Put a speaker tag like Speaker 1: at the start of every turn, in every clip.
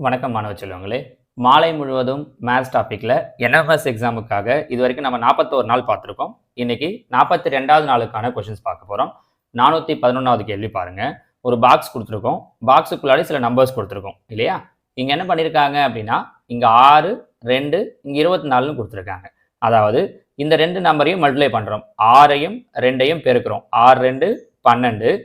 Speaker 1: வணக்கம் மாணவ செல்வங்களே. மாலை முழுவதும் மேத்ஸ் டாபிக்ல என்எம்எஸ் எக்ஸாமுக்காக இது வரைக்கும் நம்ம 41 நாள் பார்த்துருக்கோம். இன்னைக்கு 42வது நாளுக்கான கொஷின்ஸ் பார்க்க போகிறோம். 411வது கேள்வி பாருங்க. ஒரு பாக்ஸ் கொடுத்துருக்கோம். பாக்ஸுக்குள்ளாடி சில நம்பர்ஸ் கொடுத்துருக்கோம் இல்லையா? இங்கே என்ன பண்ணியிருக்காங்க அப்படின்னா, இங்கே 6, 2, இங்கே 24ன்னு கொடுத்துருக்காங்க. அதாவது இந்த ரெண்டு நம்பரையும் மல்டிப்ளை பண்ணுறோம். 6ஐயும் 2ஐயும் பெருக்கிறோம். 6 2 12.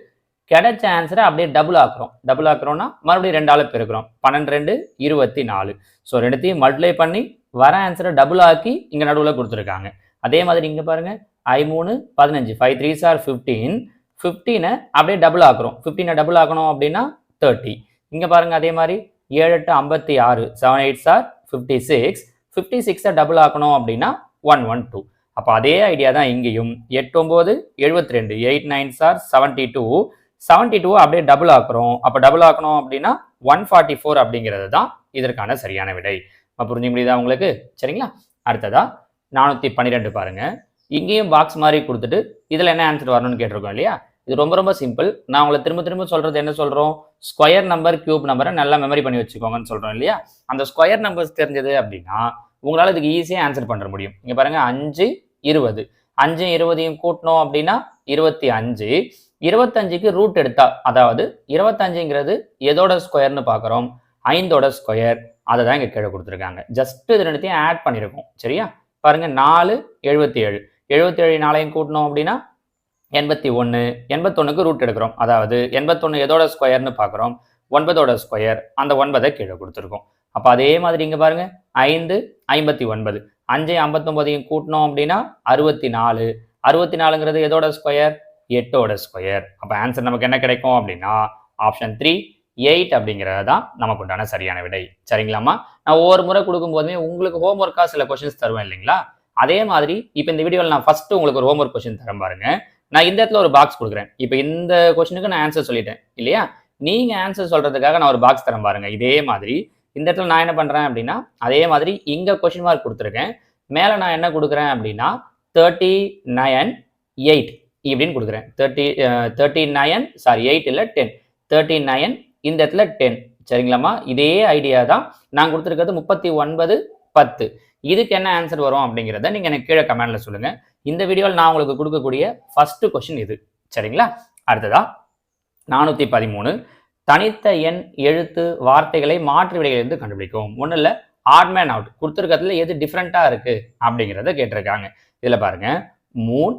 Speaker 1: கிடைச்ச ஆன்சரை அப்படியே டபுள் ஆக்குறோம்னா மறுபடியும் 2ஆல பெருக்கிறோம். 12 2 24. ஸோ ரெண்டுத்தையும் மல்டிப்ளை பண்ணி வர ஆன்சரை டபுள் ஆக்கி இங்கே நடுவில் கொடுத்துருக்காங்க. அதே மாதிரி இங்கே பாருங்க, I3 15, 5 3s are 15. 15 அப்படியே டபுள் ஆக்குறோம். 15 டபுள் ஆக்கணும் அப்படின்னா 30. இங்கே பாருங்க, அதே மாதிரி 7 8 56, 7 8s are 56. 56 டபுள் ஆக்கணும் அப்படின்னா 112. அப்போ அதே ஐடியா தான் இங்கேயும். 8 9 72, 8 9s are 72. 72 அப்படியே டபுள் ஆக்குறோம். அப்போ டபுள் ஆக்கணும் அப்படின்னா 144 அப்படிங்கிறது தான் இதற்கான சரியான விடை. புரிஞ்சு முடியுதா உங்களுக்கு? சரிங்களா? அடுத்ததா 412 பாருங்க. இங்கேயும் பாக்ஸ் மாதிரி கொடுத்துட்டு இதில் என்ன ஆன்சர் வரணும்னு கேட்டிருக்கோம் இல்லையா? இது ரொம்ப ரொம்ப சிம்பிள். நான் உங்களை திரும்ப திரும்ப சொல்றது என்ன சொல்றோம்? ஸ்கொயர் நம்பர், கியூப் நம்பரை நல்லா மெமரி பண்ணி வச்சுக்கோங்கன்னு சொல்றோம் இல்லையா? அந்த ஸ்கொயர் நம்பர்ஸ் தெரிஞ்சது அப்படின்னா உங்களால் இதுக்கு ஈஸியாக ஆன்சர் பண்ணுற முடியும். இங்கே பாருங்க, 5 20. 5 20 கூட்டணும் அப்படின்னா 25. 25க்கு ரூட் எடுத்தா, அதாவது 25ங்கிறது எதோட ஸ்கொயர்னு பார்க்குறோம்? 5ஓட ஸ்கொயர். அதை தான் இங்கே கீழே கொடுத்துருக்காங்க. ஜஸ்ட் இது ரெண்டுத்தையும் ஆட் பண்ணியிருக்கோம். சரியா? பாருங்க, 4 77. 77 4ஐயும் கூட்டணும் அப்படின்னா 81. 81க்கு ரூட் எடுக்கிறோம். அதாவது 81 எதோட ஸ்கொயர்னு பார்க்குறோம்? 9ஓட ஸ்கொயர். அந்த 9ஐ கீழே கொடுத்துருக்கோம். அப்போ அதே மாதிரி இங்கே பாருங்க, 5 59. 5 59ஐயும் கூட்டணும் அப்படின்னா 64. 64ங்கிறது எதோட ஸ்கொயர்? 8ஓட ஸ்கொயர். அப்போ ஆன்சர் நமக்கு என்ன கிடைக்கும் அப்படின்னா ஆப்ஷன் 3 8 அப்படிங்கிறது தான் நமக்கு உண்டான சரியான விடை. சரிங்களாமா? நான் ஒவ்வொரு முறை கொடுக்கும்போதுமே உங்களுக்கு ஹோம்ஒர்க்காக சில கொஸ்டின்ஸ் தருவேன் இல்லைங்களா? அதே மாதிரி இப்போ இந்த வீடியோவில் நான் ஃபர்ஸ்ட் உங்களுக்கு ஒரு ஹோம்ஒர்க் கொஸ்டின் தரேன் பாருங்க. நான் இந்த இடத்துல ஒரு பாக்ஸ் கொடுக்குறேன். இப்போ இந்த கொஸ்டினுக்கு நான் ஆன்சர் சொல்லிட்டேன் இல்லையா? நீங்க ஆன்சர் சொல்றதுக்காக நான் ஒரு பாக்ஸ் தரேன் பாருங்க. இதே மாதிரி இந்த இடத்துல நான் என்ன பண்றேன் அப்படின்னா, அதே மாதிரி இங்க கொஸ்டின் மார்க் கொடுத்துருக்கேன். மேல நான் என்ன கொடுக்குறேன் அப்படின்னா 39 8 இப்படின்னு கொடுக்குறேன். 39 சாரி 8 இல்லை 10. 39 இந்த இடத்துல 10. சரிங்களாமா? இதே ஐடியா தான் நான் கொடுத்துருக்கிறது. 39 10. இதுக்கு என்ன ஆன்சர் வரும் அப்படிங்கிறத நீங்க எனக்கு கீழே கமெண்ட்ல சொல்லுங்க. இந்த வீடியோவில் நான் உங்களுக்கு கொடுக்கக்கூடிய ஃபர்ஸ்ட் கொஸ்டின் இது. சரிங்களா? அடுத்ததா 413. தனித்த எண், எழுத்து, வார்த்தைகளை மாற்று விடையிலிருந்து கண்டுபிடிக்கும். ஒன்றும் இல்லை, ஆட் மேன் அவுட். கொடுத்துருக்கிறதுல எது டிஃப்ரெண்ட்டாக இருக்கு அப்படிங்கிறத கேட்டிருக்காங்க. இதில் பாருங்க, மூன்,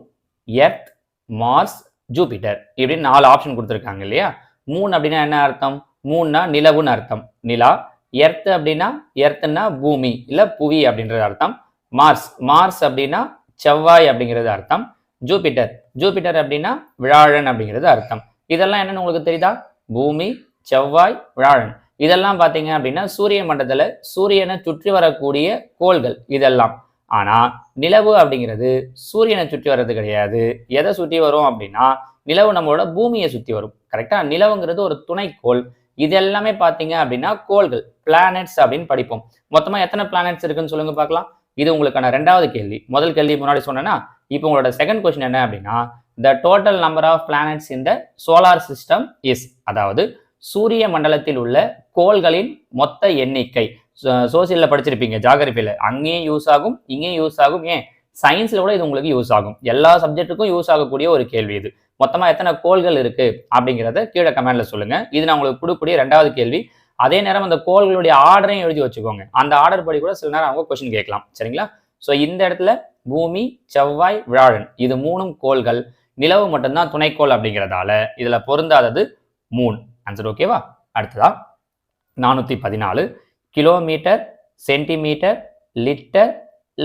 Speaker 1: எர்த், மார்ஸ், ஜூபிட்டர் இப்படின்னு 4 ஆப்ஷன் கொடுத்துருக்காங்க இல்லையா? மூன் அப்படின்னா என்ன அர்த்தம்? மூன்னா நிலவுன்னு அர்த்தம், நிலா. எர்த் அப்படின்னா எர்த்னா பூமி இல்லை புவி அப்படின்றது அர்த்தம். மார்ஸ் அப்படின்னா செவ்வாய் அப்படிங்கிறது அர்த்தம். ஜூபிட்டர் அப்படின்னா வியாழன் அப்படிங்கிறது அர்த்தம். இதெல்லாம் என்னன்னு உங்களுக்கு தெரியுதா? பூமி, செவ்வாய், வியாழன் இதெல்லாம் பார்த்தீங்க அப்படின்னா சூரிய மண்டலத்தில் சூரியனை சுற்றி வரக்கூடிய கோள்கள் இதெல்லாம். ஆனா நிலவு அப்படிங்கிறது சூரியனை சுற்றி வர்றது கிடையாது. எதை சுற்றி வரும் அப்படின்னா நிலவு நம்மளோட பூமியை சுற்றி வரும். கரெக்டா? நிலவுங்கிறது ஒரு துணைக்கோள். இது எல்லாமே பார்த்தீங்க அப்படின்னா கோள்கள், பிளானட்ஸ் அப்படின்னு படிப்போம். மொத்தமா எத்தனை பிளானட்ஸ் இருக்குன்னு சொல்லுங்க பார்க்கலாம். இது உங்களுக்கான 2வது கேள்வி. முதல் கேள்வி முன்னாடி சொன்னேன்னா, இப்போ உங்களோட செகண்ட் கொஸ்டின் என்ன அப்படின்னா, the total number of planets in the solar system is, அதாவது சூரிய மண்டலத்தில் உள்ள கோள்களின் மொத்த எண்ணிக்கை. சோசியல்ல படிச்சிருப்பீங்க, ஜாகிரபியில. அங்கேயும் யூஸ் ஆகும், இங்கேயும் யூஸ் ஆகும். ஏன் சயின்ஸ்ல கூட இது உங்களுக்கு யூஸ் ஆகும். எல்லா சப்ஜெக்ட்டுக்கும் யூஸ் ஆகக்கூடிய ஒரு கேள்வி இது. மொத்தமா எத்தனை கோள்கள் இருக்கு அப்படிங்கிறத கீழே கமெண்ட்ல சொல்லுங்க. இது நான் உங்களுக்கு கொடுக்கக்கூடிய 2வது கேள்வி. அதே நேரம் அந்த கோள்களுடைய ஆர்டரையும் எழுதி வச்சுக்கோங்க. அந்த ஆர்டர் படி கூட சில நேரம் அவங்க கொஸ்டின் கேட்கலாம். சரிங்களா? ஸோ இந்த இடத்துல பூமி, செவ்வாய், வியாழன் இது 3ம் கோள்கள். நிலவு மட்டும்தான் துணைக்கோள் அப்படிங்கிறதால இதுல பொருந்தாதது மூன். ஆன்சர் ஓகேவா? அடுத்ததா 414. Kilometre, centimetre, litre,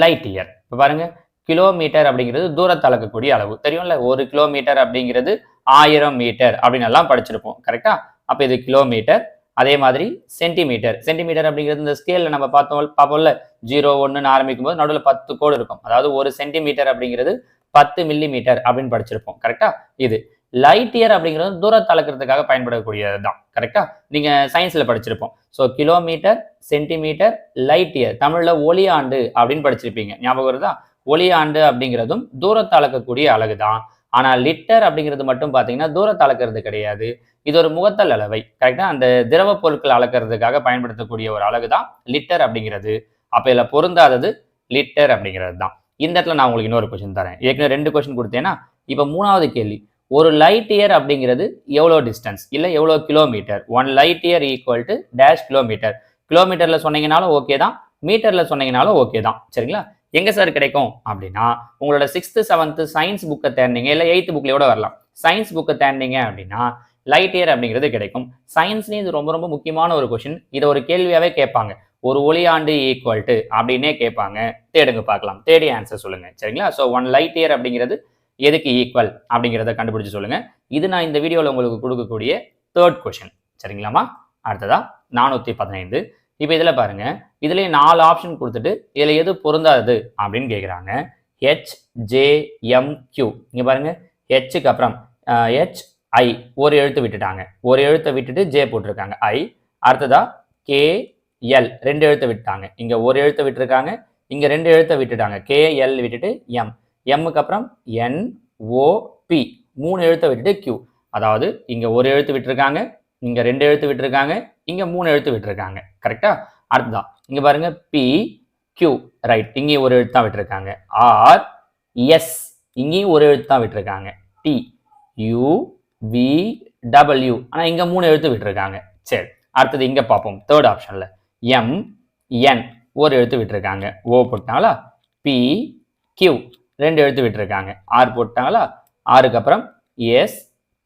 Speaker 1: light year. இப்போ பாருங்க, கிலோமீட்டர் அப்படிங்கிறது தூரத்தை அளக்கக்கூடிய அளவு. தெரியும்ல, 1 கிலோமீட்டர் அப்படிங்கிறது 1000 மீட்டர் அப்படின்னு எல்லாம் படிச்சிருப்போம். கரெக்டா? அப்போ இது கிலோமீட்டர். அதே மாதிரி சென்டிமீட்டர் அப்படிங்கிறது இந்த ஸ்கேல்ல நம்ம பார்ப்போம்ல, 0 1ன்னு ஆரம்பிக்கும் போது நடுவில் 10 கோடு இருக்கும். அதாவது 1 சென்டிமீட்டர் அப்படிங்கிறது 10 மில்லிமீட்டர் அப்படின்னு படிச்சிருப்போம். கரெக்டா? இது லைட் இயர் அப்படிங்கிறது தூரத்தை அளக்கிறதுக்காக பயன்படக்கூடியது தான். கரெக்டா? நீங்க சயின்ஸ்ல படிச்சிருப்போம். So kilometre, centimetre, light year, தமிழ்ல ஒளியாண்டு அப்படின்னு படிச்சிருப்பீங்க. ஞாபகம் வருதா? ஒளியாண்டு அப்படிங்கிறதும் தூரத்தை அளக்கக்கூடிய அலகு தான். ஆனா லிட்டர் அப்படிங்கிறது மட்டும் பாத்தீங்கன்னா தூரத்தை அளக்கிறது கிடையாது. இது ஒரு முகத்தல் அளவை. கரெக்டா? அந்த திரவ பொருட்கள் அளக்கிறதுக்காக பயன்படுத்தக்கூடிய ஒரு அலகு தான் லிட்டர் அப்படிங்கிறது. அப்ப இதுல பொருந்தாதது லிட்டர் அப்படிங்கிறது தான். இந்த இடத்துல நான் உங்களுக்கு இன்னொரு கொஸ்டின் தரேன். ஏற்கனவே 2 கொஸ்டின் கொடுத்தேன்னா, இப்ப 3வது கேள்வி. ஒரு லைட் இயர் அப்படிங்கிறது எவ்வளவு டிஸ்டன்ஸ்? இல்ல எவ்வளவு kilometre? 1 light year equal to dash kilometre. கிலோமீட்டர்ல சொன்னீங்கனாலும் ஓகே தான். மீட்டர்ல சொன்னீங்கனாலும் ஓகே தான். சரிங்களா? எங்க சார் கிடைக்கும் அப்படின்னா, உங்களோட 6th 7th சயின்ஸ் புக்கை தேடினீங்க, இல்ல 8th புக்ல கூட வரலாம். சயின்ஸ் புக்கை தேடினீங்க அப்படின்னா லைட் இயர் அப்படிங்கிறது கிடைக்கும். சயின்ஸ்லயும் இது ரொம்ப ரொம்ப முக்கியமான ஒரு கொஸ்டின். இதை ஒரு கேள்வியாவே கேட்பாங்க. ஒரு ஒளியாண்டு ஈக்குவல் டு அப்படின்னே கேட்பாங்க. தேடுங்க பார்க்கலாம். தேடி ஆன்சர் சொல்லுங்க. சரிங்களா? ஸோ 1 லைட் இயர் அப்படிங்கிறது எதுக்கு ஈக்குவல் அப்படிங்கிறத கண்டுபிடிச்சு சொல்லுங்க. இது நான் இந்த வீடியோவில் உங்களுக்கு கொடுக்கக்கூடிய 3rd கொஸ்டின். சரிங்களாமா? அடுத்ததா 415. இப்போ இதில் பாருங்க, இதுலேயே 4 ஆப்ஷன் கொடுத்துட்டு இதில் எது பொருந்தாதது அப்படின்னு கேட்குறாங்க. H, J, M, Q. இங்கே பாருங்க, ஹெச்சுக்கு அப்புறம் ஹெச், ஐ ஒரு எழுத்து விட்டுட்டாங்க. ஒரு எழுத்தை விட்டுட்டு ஜே போட்டிருக்காங்க. ஐ. அடுத்ததா கே, எல் 2 எழுத்தை விட்டாங்க. இங்கே ஒரு எழுத்தை விட்டுருக்காங்க, இங்கே 2 எழுத்தை விட்டுட்டாங்க. கே, எல் விட்டுட்டு எம். எம்முக்கு அப்புறம் என், ஓ, பி 3 எழுத்தை விட்டுட்டு கியூ. அதாவது இங்கே ஒரு எழுத்து விட்டுருக்காங்க, இங்கே 2 எழுத்து விட்டுருக்காங்க, இங்கே 3 எழுத்து விட்டுருக்காங்க. கரெக்டா? அடுத்ததான் இங்கே பாருங்க, பி, கியூ ரைட், இங்கேயும் ஒரு எழுத்து தான் விட்டுருக்காங்க. ஆர், எஸ் இங்கேயும் ஒரு எழுத்து தான் விட்டுருக்காங்க. டி, யூ, வி, டபிள்யூ ஆனால் இங்கே 3 எழுத்து விட்டுருக்காங்க. சரி, அடுத்தது இங்கே பார்ப்போம். 3rd ஆப்ஷனில் எம், என் ஒரு எழுத்து விட்டுருக்காங்க. ஓ போட்டாங்களா? பி, கியூ 2 எழுத்து விட்டுருக்காங்க. ஆர் போட்டாங்களா? ஆருக்கு அப்புறம் எஸ்,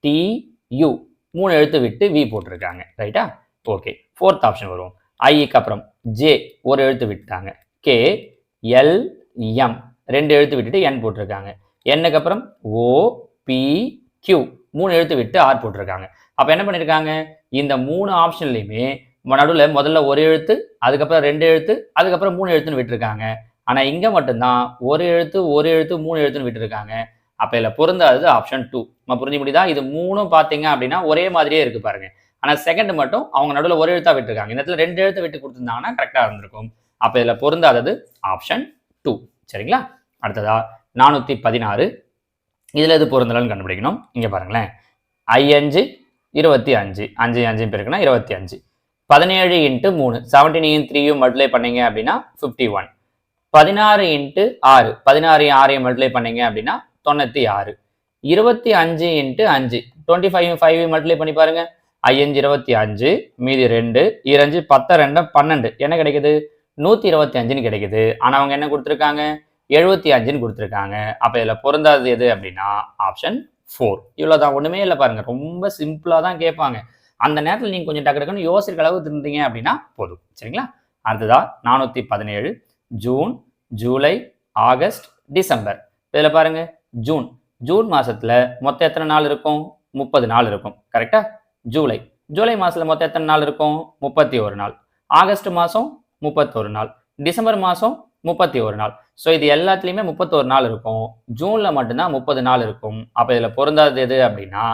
Speaker 1: டி, யூ 3 எழுத்து விட்டு வி போட்டிருக்காங்க. ரைட்டா? ஓகே. 4th ஆப்ஷன் வருவோம். ஐக்கு அப்புறம் ஜே ஒரு எழுத்து விட்டாங்க. கே, எல், எம் 2 எழுத்து விட்டுட்டு என் போட்டிருக்காங்க. என்னக்கு அப்புறம் ஓ, பி, கியூ 3 எழுத்து விட்டு ஆர் போட்டிருக்காங்க. அப்போ என்ன பண்ணியிருக்காங்க? இந்த 3 ஆப்ஷன்லையுமே நடுவில் முதல்ல ஒரு எழுத்து, அதுக்கப்புறம் 2 எழுத்து, அதுக்கப்புறம் 3 எழுத்துன்னு விட்டுருக்காங்க. ஆனால் இங்கே மட்டும்தான் ஒரு எழுத்து, 3 எழுத்துன்னு விட்டுருக்காங்க. அப்போ இதில் பொருந்தாதது ஆப்ஷன் 2. நம்ம புரிஞ்சு முடியுதா? இது 3 பார்த்தீங்க அப்படின்னா ஒரே மாதிரியே இருக்கு பாருங்க. ஆனால் செகண்ட் மட்டும் அவங்க நடுவில் ஒரு எழுத்தா விட்டுருக்காங்க. இந்த இடத்துல 2 எழுத்து விட்டு கொடுத்துருந்தாங்கன்னா கரெக்டாக இருந்திருக்கும். அப்போ இதில் பொருந்தாதது ஆப்ஷன் 2. சரிங்களா? அடுத்ததா 416. இதில் எது பொருந்தலன்னு கண்டுபிடிக்கணும். இங்கே பாருங்களேன், 5 25 5 5 பேருக்குன்னா 25. 17 × 3 17 3 மல்டிப்ளை பண்ணீங்க அப்படின்னா 51. 16 × 6 16 6 மல்டிப்ளை பண்ணீங்க அப்படின்னா 96. 25 × 5 25 5 மல்டிப்ளை பண்ணி பாருங்க. 5 25 மீதி 2 2 10 2 12 என்ன கிடைக்குது? 125ன்னு கிடைக்குது. ஆனால் அவங்க என்ன கொடுத்துருக்காங்க? 75ன்னு கொடுத்துருக்காங்க. அப்போ இதில் பொருந்தாதது எது அப்படின்னா ஆப்ஷன் 4. இவ்வளோதான், ஒன்றுமே இல்லை பாருங்க. ரொம்ப சிம்பிளாக தான் கேட்பாங்க. அந்த நேரத்தில் நீங்கள் கொஞ்சம் டக்கு டக்குன்னு யோசிக்கிற அளவுக்கு இருந்தீங்க அப்படின்னா போதும். சரிங்களா? அடுத்ததா 417. June, July, August, December. இதில் பாருங்க, ஜூன் ஜூன் மாசத்துல மொத்தம் எத்தனை நாள் இருக்கும்? 30 நாள் இருக்கும். கரெக்டா? ஜூலை ஜூலை மாசத்துல மொத்தம் எத்தனை நாள் இருக்கும்? 31 நாள். ஆகஸ்ட் மாசம் 31 நாள். டிசம்பர் மாசம் 31 நாள். ஸோ இது எல்லாத்துலேயுமே 31 நாள் இருக்கும். ஜூன்ல மட்டும்தான் 30 நாள் இருக்கும். அப்போ இதில் பொருந்தாதது எது அப்படின்னா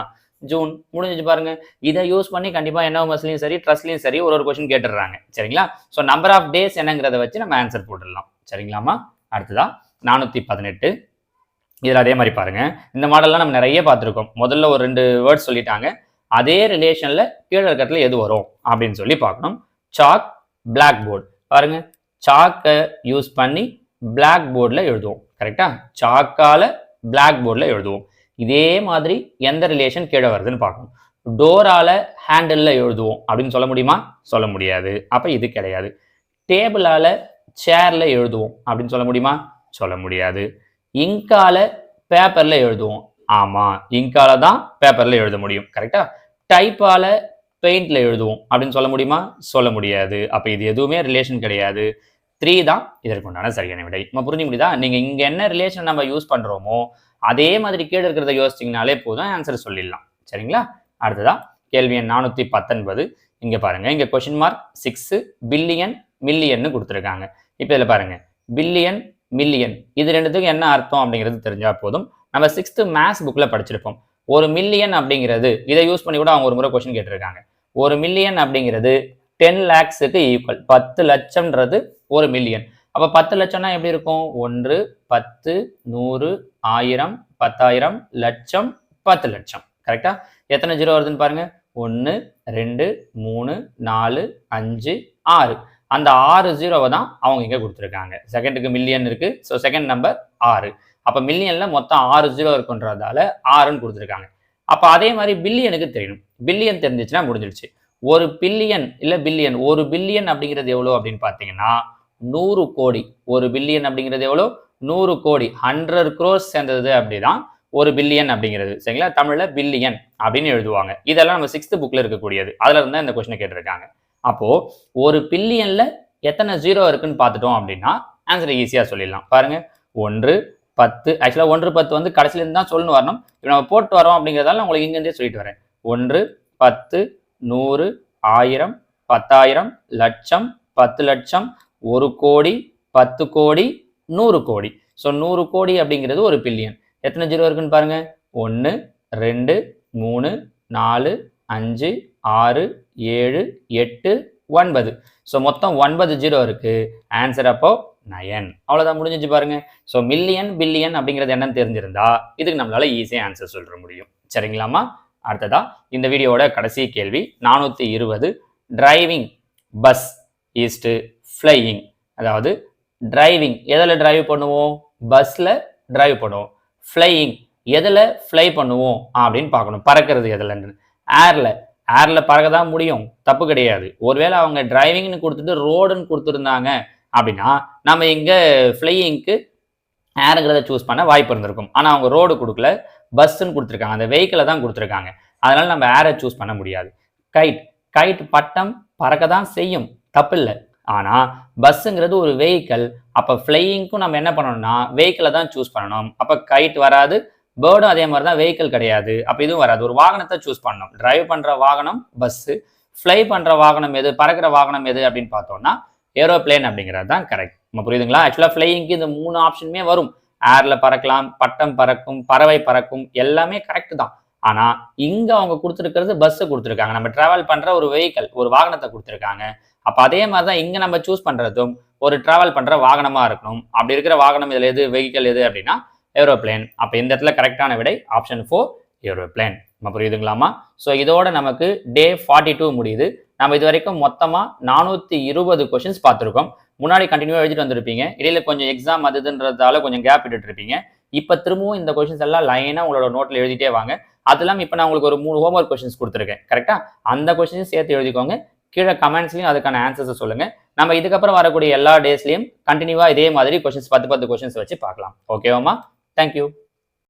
Speaker 1: ஜூன். முடிஞ்சு பாருங்க. இதை யூஸ் பண்ணி கண்டிப்பாக என்ஓஎம்எஸ்லையும் சரி, ட்ரஸ்ட்லையும் சரி ஒரு கொஸ்டின் கேட்டுடுறாங்க. சரிங்களா? ஸோ நம்பர் ஆஃப் டேஸ் என்னங்கிறத வச்சு நம்ம ஆன்சர் போட்டுடலாம். சரிங்களாமா? அடுத்ததா 418. இதில் அதே மாதிரி பாருங்க, இந்த மாடல்லாம் நம்ம நிறைய பார்த்துருக்கோம். முதல்ல ஒரு 2 வேர்ட்ஸ் சொல்லிட்டாங்க. அதே ரிலேஷன்ல கீழே இருக்கிறதுல எது வரும் அப்படின்னு சொல்லி பார்க்கணும். Chalk, black board. பாருங்க, சாக்கை யூஸ் பண்ணி பிளாக் போர்டில் எழுதுவோம். கரெக்டா? சாக்கால பிளாக் போர்டில் எழுதுவோம். இதே மாதிரி எந்த ரிலேஷன் கீழே வருதுன்னு பார்க்கணும். டோரால ஹேண்டில் எழுதுவோம் அப்படின்னு சொல்ல முடியுமா? சொல்ல முடியாது. அப்போ இது கிடையாது. டேபிளால சேர்ல எழுதுவோம் அப்படின்னு சொல்ல முடியுமா? சொல்ல முடியாது. இங்கால பேப்பர்ல எழுதுவோம். ஆமா, இங்கால தான் பேப்பர்ல எழுத முடியும். கரெக்டா? டைப்பால பெயிண்ட்ல எழுதுவோம் அப்படின்னு சொல்ல முடியுமா? சொல்ல முடியாது. அப்ப இது எதுவுமே ரிலேஷன் கிடையாது. 3 தான் இதற்கு உண்டான சரியான விடை. நம்ம புரிஞ்சு முடியுதா? நீங்க இங்க என்ன ரிலேஷன் நம்ம யூஸ் பண்றோமோ அதே மாதிரி கீழே இருக்கிறத யோசிச்சிங்கனாலே போதும், ஆன்சர் சொல்லிடலாம். சரிங்களா? அடுத்ததா கேள்வி எண் 419. இங்க பாருங்க, இங்க கொஸ்டின் மார்க் 6 பில்லியன் மில்லியன் கொடுத்துருக்காங்க. இப்போ இதில் பாருங்க, பில்லியன் மில்லியன் இது ரெண்டுத்துக்கும் என்ன அர்த்தம் அப்படிங்கிறது தெரிஞ்சா போதும். நம்ம 6th மேத்ஸ் புக்ல படிச்சிருப்போம். ஒரு மில்லியன் அப்படிங்கிறது, இதை யூஸ் பண்ணி கூட அவங்க ஒரு முறை கொஸ்டின் கேட்டிருக்காங்க. ஒரு மில்லியன் அப்படிங்கிறது 10 lakhsக்கு ஈக்குவல். 10 லட்சம்ன்றது ஒரு மில்லியன். அப்போ 10 லட்சம்னா எப்படி இருக்கும்? 1 10 100 1000 10,000 லட்சம் 10 லட்சம். கரெக்டா? எத்தனை ஜீரோ வருதுன்னு பாருங்க. 1 2 3 4 5 6. அந்த 6 ஜீரோவை தான் அவங்க இங்க கொடுத்துருக்காங்க. செகண்டுக்கு மில்லியன் இருக்கு. So second number 6. அப்ப மில்லியன்ல மொத்தம் 6 ஜீரோ இருக்குன்றதால 6ன்னு கொடுத்துருக்காங்க. அப்ப அதே மாதிரி பில்லியனுக்கு தெரியணும். பில்லியன் தெரிஞ்சிச்சுன்னா முடிஞ்சிடுச்சு. ஒரு பில்லியன் இல்ல பில்லியன், ஒரு பில்லியன் அப்படிங்கிறது எவ்வளவு அப்படின்னு பாத்தீங்கன்னா 100 கோடி. ஒரு பில்லியன் அப்படிங்கிறது எவ்வளவு? 100 கோடி. 100 crores சேர்ந்தது அப்படிதான் ஒரு பில்லியன் அப்படிங்கிறது. சரிங்களா? தமிழ்ல பில்லியன் அப்படின்னு எழுதுவாங்க. இதெல்லாம் நம்ம 6th புக்ல இருக்கக்கூடியது. அதுல இருந்தா இந்த கொஸ்டின் கேட்டிருக்காங்க. அப்போ ஒரு பில்லியன்ல எத்தனை ஜீரோ இருக்குன்னு பார்த்துட்டோம் அப்படின்னா ஆன்சர் ஈஸியா சொல்லிடலாம். பாருங்க 1 10. ஆக்சுவலா 1 10 வந்து கடைசில இருந்து தான் சொல்லணும் வரணும். இப்போ நம்ம போட்டு வரோம் அப்படிங்கிறதால உங்களுக்கு இங்க இருந்தே சொல்லிட்டு வரேன். 1 10 100 1000 10,000 லட்சம் 10 லட்சம் 1 கோடி 10 கோடி 100 கோடி. ஸோ 100 கோடி அப்படிங்கிறது ஒரு பில்லியன். எத்தனை ஜீரோ இருக்குன்னு பாருங்க. 1 2 3 4 5 6 7 8 9. ஸோ மொத்தம் 9 ஜீரோ இருக்கு. ஆன்சர் அப்போ 9. அவ்வளவுதான், முடிஞ்சிச்சு பாருங்க. ஸோ மில்லியன் பில்லியன் அப்படிங்கிறது என்னன்னு தெரிஞ்சிருந்தா இதுக்கு நம்மளால ஈஸியா ஆன்சர் சொல்ற முடியும். சரிங்களாமா? அடுத்ததா இந்த வீடியோட கடைசி கேள்வி 420. Driving bus is to flying. அதாவது டிரைவிங் எதில் டிரைவ் பண்ணுவோம்? பஸ்ல டிரைவ் பண்ணுவோம். ஃப்ளையிங் எதில் ஃப்ளை பண்ணுவோம் அப்படின்னு பார்க்கணும். பறக்கிறது எதுலன்னு. ஏர்ல பறக்க தான் முடியும், தப்பு கிடையாது. ஒருவேளை அவங்க டிரைவிங்னு கொடுத்துட்டு ரோடுன்னு கொடுத்துருந்தாங்க அப்படின்னா நம்ம இங்க ஃப்ளையிங்க்கு ஏருங்கிறத சூஸ் பண்ண வாய்ப்பு இருந்திருக்கும். ஆனா அவங்க ரோடு கொடுக்கல, பஸ்ன்னு கொடுத்துருக்காங்க. அந்த வெஹிக்கிளை தான் கொடுத்துருக்காங்க. அதனால நம்ம ஏரை சூஸ் பண்ண முடியாது. கைட் பட்டம் பறக்க தான் செய்யும், தப்பு இல்லை. ஆனா பஸ்ஸுங்கிறது ஒரு வெஹிக்கிள். அப்ப ஃப்ளையிங்க்கும் நம்ம என்ன பண்ணணும்னா வெஹிக்கிளை தான் சூஸ் பண்ணணும். அப்ப கைட் வராது, பேர்டும் அதே மாதிரி தான் வெஹிக்கிள் கிடையாது. அப்ப இதுவும் வராது. ஒரு வாகனத்தை சூஸ் பண்ணணும். டிரைவ் பண்ற வாகனம் பஸ், ஃப்ளை பண்ற வாகனம் எது, பறக்கிற வாகனம் எது அப்படின்னு பார்த்தோம்னா ஏரோப்ளேன் அப்படிங்கிறது தான் கரெக்ட். நம்ம புரியுதுங்களா? ஆக்சுவலா ஃப்ளையிங்க்கு இந்த 3 ஆப்ஷனுமே வரும். ஏர்ல பறக்கலாம், பட்டம் பறக்கும், பறவை பறக்கும், எல்லாமே கரெக்ட் தான். ஆனா இங்க அவங்க கொடுத்துருக்கிறது பஸ் கொடுத்துருக்காங்க. நம்ம டிராவல் பண்ற ஒரு வெஹிக்கிள், ஒரு வாகனத்தை கொடுத்துருக்காங்க. அப்ப அதே மாதிரிதான் இங்க நம்ம சூஸ் பண்றதும் ஒரு டிராவல் பண்ற வாகனமா இருக்கணும். அப்படி இருக்கிற வாகனம் இதுல எது, வெஹிக்கிள் எது அப்படின்னா ஏரோப்ளேன். அப்ப இந்த இடத்துல கரெக்டான விடை ஆப்ஷன் 4 ஏரோப்ளேன். நம்ம புரியுதுங்களாமா? ஸோ இதோட நமக்கு டே 42 முடியுது. நம்ம இது வரைக்கும் மொத்தமா 420 கொஸ்டின்ஸ் பார்த்துருக்கோம். முன்னாடி கண்டினியூவா எழுதிட்டு வந்திருப்பீங்க. இடையில கொஞ்சம் எக்ஸாம் அதுன்றதால கொஞ்சம் கேப் விட்டுட்டு இருப்பீங்க. இப்ப திரும்பவும் இந்த கொஸ்டின்ஸ் எல்லாம் லைனா உங்களோட நோட்ல எழுதிட்டே வாங்க. அது இல்லாமல் இப்போ நான் உங்களுக்கு ஒரு 3 ஹோம்ஒர்க் கொஸ்டின்ஸ் கொடுத்துருக்கேன். கரெக்டா? அந்த கொஸ்டின்ஸ் சேர்த்து எழுதிக்கோங்க. கீழே கமெண்ட்ஸ்லையும் அதுக்கான ஆன்சர்ஸை சொல்லுங்க. நம்ம இதுக்கப்புறம் வரக்கூடிய எல்லா டேஸ்லையும் கண்டினியூவா இதே மாதிரி கொஸ்டின்ஸ் 10 கொஸ்டின்ஸ் வச்சு பார்க்கலாம். ஓகேவாமா? தேங்க்யூ.